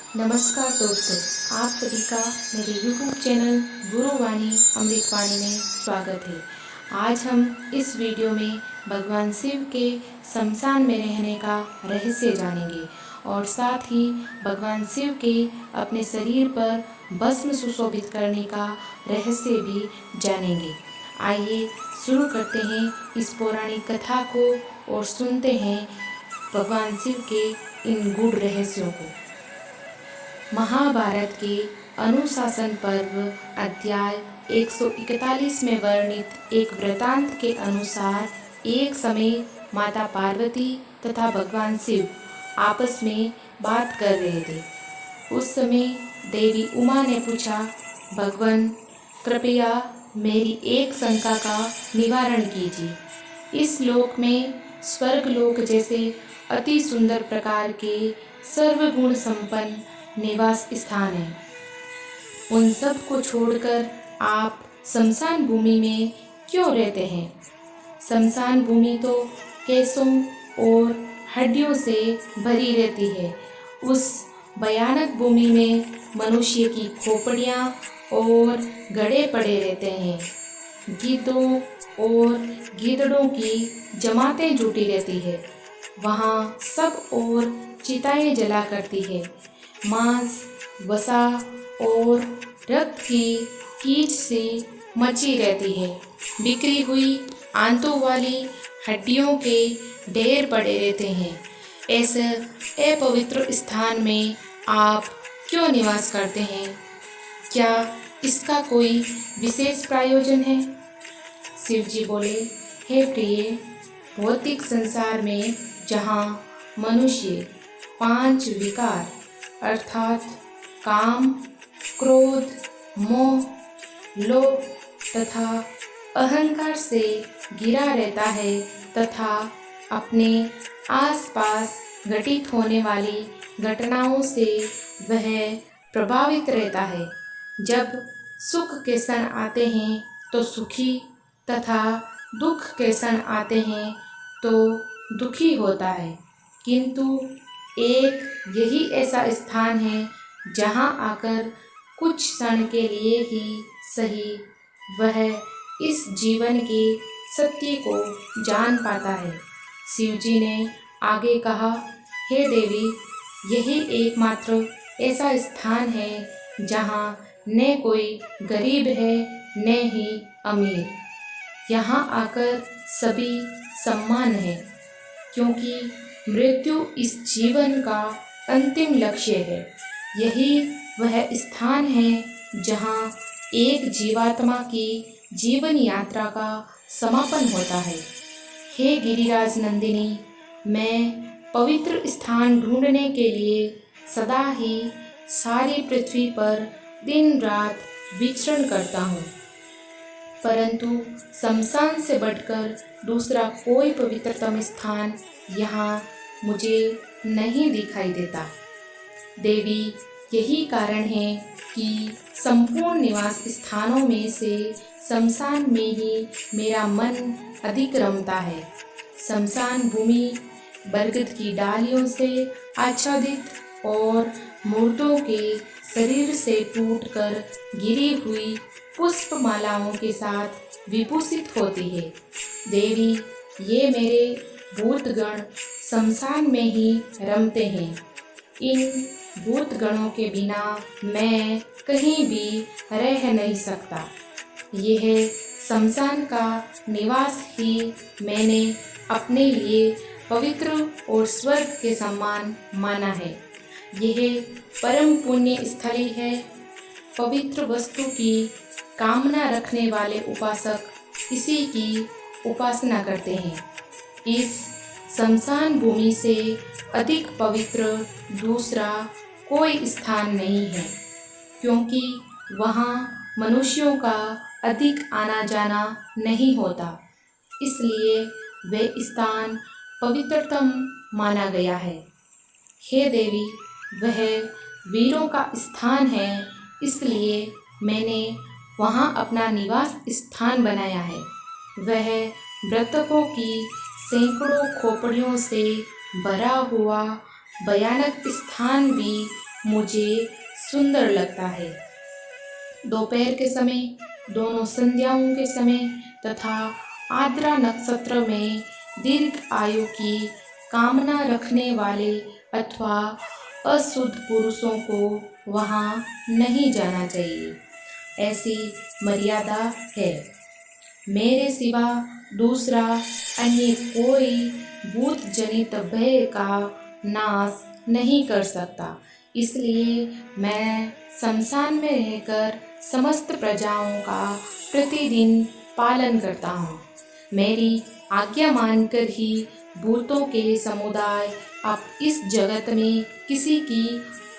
नमस्कार दोस्तों, आप सभी का मेरे YouTube चैनल गुरुवाणी अमृतवाणी में स्वागत है। आज हम इस वीडियो में भगवान शिव के शमशान में रहने का रहस्य जानेंगे और साथ ही भगवान शिव के अपने शरीर पर भस्म सुशोभित करने का रहस्य भी जानेंगे। आइए शुरू करते हैं इस पौराणिक कथा को और सुनते हैं भगवान शिव के इन गूढ़ रहस्यों को। महाभारत के अनुशासन पर्व अध्याय 141 में वर्णित एक वृतांत के अनुसार एक समय माता पार्वती तथा भगवान शिव आपस में बात कर रहे थे। उस समय देवी उमा ने पूछा, भगवान कृपया मेरी एक शंका का निवारण कीजिए। इस लोक में स्वर्ग लोक जैसे अति सुंदर प्रकार के सर्वगुण संपन्न निवास स्थान है, उन सब को छोड़कर आप शमशान भूमि में क्यों रहते हैं? शमशान भूमि तो केशों और हड्डियों से भरी रहती है। उस भयानक भूमि में मनुष्य की खोपड़ियाँ और गड़े पड़े रहते हैं। गिद्धों और गिद्धड़ों की जमातें जुटी रहती है। वहाँ सब और चिताएं जला करती है। मांस, वसा और रक्त की कीच सी मची रहती है। बिखरी हुई आंतों वाली हड्डियों के ढेर पड़े रहते हैं। ऐसे अपवित्र स्थान में आप क्यों निवास करते हैं? क्या इसका कोई विशेष प्रयोजन है? शिव जी बोले, हे प्रिय, भौतिक संसार में जहाँ मनुष्य 5 विकार अर्थात काम, क्रोध, मोह, लोभ तथा अहंकार से घिरा रहता है तथा अपने आसपास घटित होने वाली घटनाओं से वह प्रभावित रहता है। जब सुख के क्षण आते हैं तो सुखी तथा दुख के क्षण आते हैं तो दुखी होता है, किंतु एक यही ऐसा स्थान है जहाँ आकर कुछ क्षण के लिए ही सही वह इस जीवन के सत्य को जान पाता है। शिव जी ने आगे कहा, हे देवी, यही एकमात्र ऐसा स्थान है जहाँ न कोई गरीब है न ही अमीर। यहाँ आकर सभी सम्मान है, क्योंकि मृत्यु इस जीवन का अंतिम लक्ष्य है। यही वह स्थान है जहाँ एक जीवात्मा की जीवन यात्रा का समापन होता है। हे गिरिराज नंदिनी, मैं पवित्र स्थान ढूंढने के लिए सदा ही सारी पृथ्वी पर दिन रात विचरण करता हूँ, परंतु शमशान से बढ़कर दूसरा कोई पवित्रतम स्थान यहाँ मुझे नहीं दिखाई देता। देवी, यही कारण है कि संपूर्ण निवास स्थानों में से शमशान में ही मेरा मन अधिक रमता है। शमशान भूमि बरगद की डालियों से आच्छादित और मुर्दों के शरीर से टूटकर गिरी हुई पुष्प मालाओं के साथ विभूषित होती है। देवी, ये मेरे भूतगण शमशान में ही रमते हैं। इन भूतगणों के बिना मैं कहीं भी रह नहीं सकता। यह शमशान का निवास ही मैंने अपने लिए पवित्र और स्वर्ग के समान माना है। यह परम पुण्य स्थली है। पवित्र वस्तु की कामना रखने वाले उपासक इसी की उपासना करते हैं। इस शमशान भूमि से अधिक पवित्र दूसरा कोई स्थान नहीं है, क्योंकि वहाँ मनुष्यों का अधिक आना जाना नहीं होता, इसलिए वह स्थान पवित्रतम माना गया है। हे देवी, वह वीरों का स्थान है, इसलिए मैंने वहाँ अपना निवास स्थान बनाया है। वह मृतकों की सैकड़ों खोपड़ियों से भरा हुआ भयानक स्थान भी मुझे सुंदर लगता है। दोपहर के समय, दोनों संध्याओं के समय तथा आद्रा नक्षत्र में दीर्घ आयु की कामना रखने वाले अथवा अशुद्ध पुरुषों को वहाँ नहीं जाना चाहिए, ऐसी मर्यादा है। मेरे सिवा दूसरा अन्य कोई भूत जनित भय का नाश नहीं कर सकता, इसलिए मैं शमशान में रहकर समस्त प्रजाओं का प्रतिदिन पालन करता हूँ। मेरी आज्ञा मानकर ही भूतों के समुदाय अब इस जगत में किसी की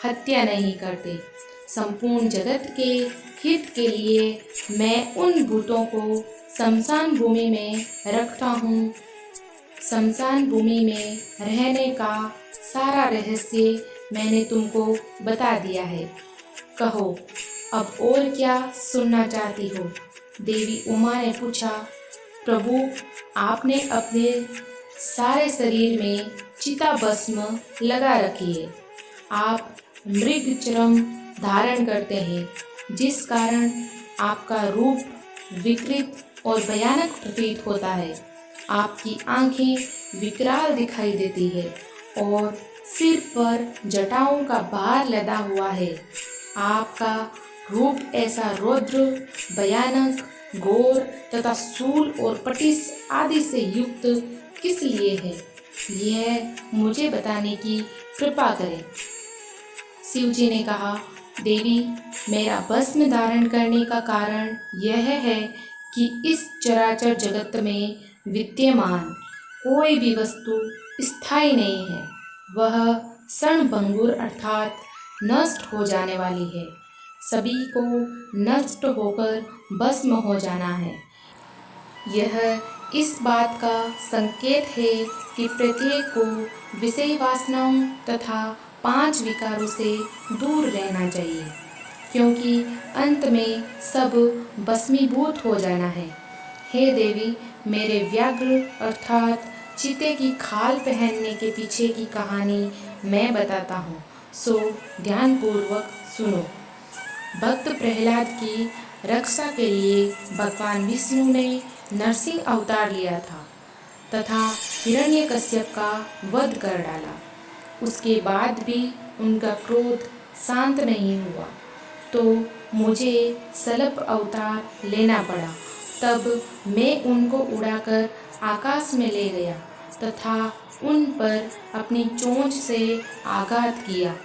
हत्या नहीं करते। संपूर्ण जगत के हित के लिए मैं उन भूतों को शमशान भूमि में रखता हूँ। शमशान भूमि में रहने का सारा रहस्य मैंने तुमको बता दिया है। कहो, अब और क्या सुनना चाहती हो? देवी उमा ने पूछा। प्रभु, आपने अपने सारे शरीर में चिता भस्म लगा रखी है। आप मृग चर्म धारण करते हैं, जिस कारण आपका रूप विकृत और भयानक प्रतीत होता है। आपकी आंखें विकराल दिखाई देती है और सिर पर जटाओं का भार लदा हुआ है। आपका रूप ऐसा रौद्र, भयानक, घोर तथा शूल और पटिश आदि से युक्त किस लिए है, यह मुझे बताने की कृपा करें। शिव जी ने कहा, देवी, मेरा भस्म धारण करने का कारण यह है कि इस चराचर जगत में विद्यमान कोई भी वस्तु स्थायी नहीं है। वह क्षणभंगुर अर्थात नष्ट हो जाने वाली है। सभी को नष्ट होकर भस्म हो जाना है। यह इस बात का संकेत है कि प्रत्येक को विषय वासनाओं तथा 5 विकारों से दूर रहना चाहिए, क्योंकि अंत में सब भस्मीभूत हो जाना है। हे देवी, मेरे व्याघ्र अर्थात चीते की खाल पहनने के पीछे की कहानी मैं बताता हूँ, सो ध्यानपूर्वक सुनो। भक्त प्रहलाद की रक्षा के लिए भगवान विष्णु ने नरसिंह अवतार लिया था तथा हिरण्यकश्यप का वध कर डाला। उसके बाद भी उनका क्रोध शांत नहीं हुआ, तो मुझे शलभ अवतार लेना पड़ा। तब मैं उनको उड़ाकर आकाश में ले गया तथा उन पर अपनी चोंच से आघात किया।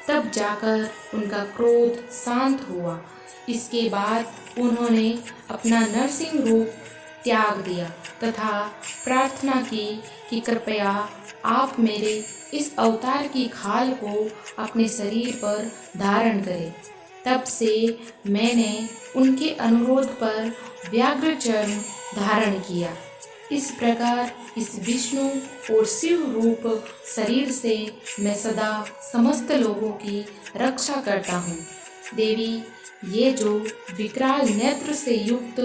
तब जाकर उनका क्रोध शांत हुआ। इसके बाद उन्होंने अपना नरसिंह रूप त्याग दिया तथा प्रार्थना की कि कृपया आप मेरे इस अवतार की खाल को अपने शरीर पर धारण करें। तब से मैंने उनके अनुरोध पर व्याघ्र चर्म धारण किया। इस प्रकार इस विष्णु और शिव रूप शरीर से मैं सदा समस्त लोगों की रक्षा करता हूँ। देवी, ये जो विकराल नेत्र से युक्त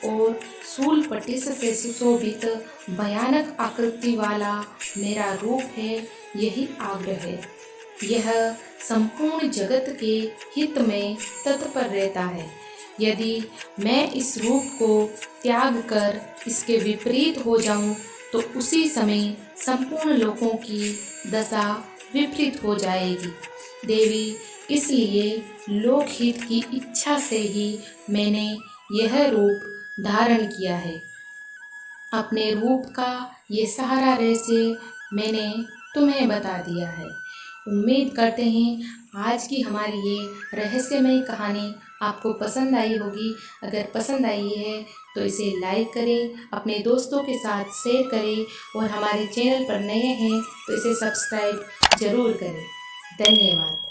और शूल पटिश से सुशोभित भयानक आकृति वाला मेरा रूप है, यही आग्रह है। यह संपूर्ण जगत के हित में तत्पर रहता है। यदि मैं इस रूप को त्याग कर इसके विपरीत हो जाऊं, तो उसी समय संपूर्ण लोगों की दशा विपरीत हो जाएगी। देवी, इसलिए लोकहित की इच्छा से ही मैंने यह रूप धारण किया है। अपने रूप का ये सारा रहस्य मैंने तुम्हें बता दिया है। उम्मीद करते हैं आज की हमारी ये रहस्यमय कहानी आपको पसंद आई होगी। अगर पसंद आई है तो इसे लाइक करें, अपने दोस्तों के साथ शेयर करें और हमारे चैनल पर नए हैं तो इसे सब्सक्राइब जरूर करें। धन्यवाद।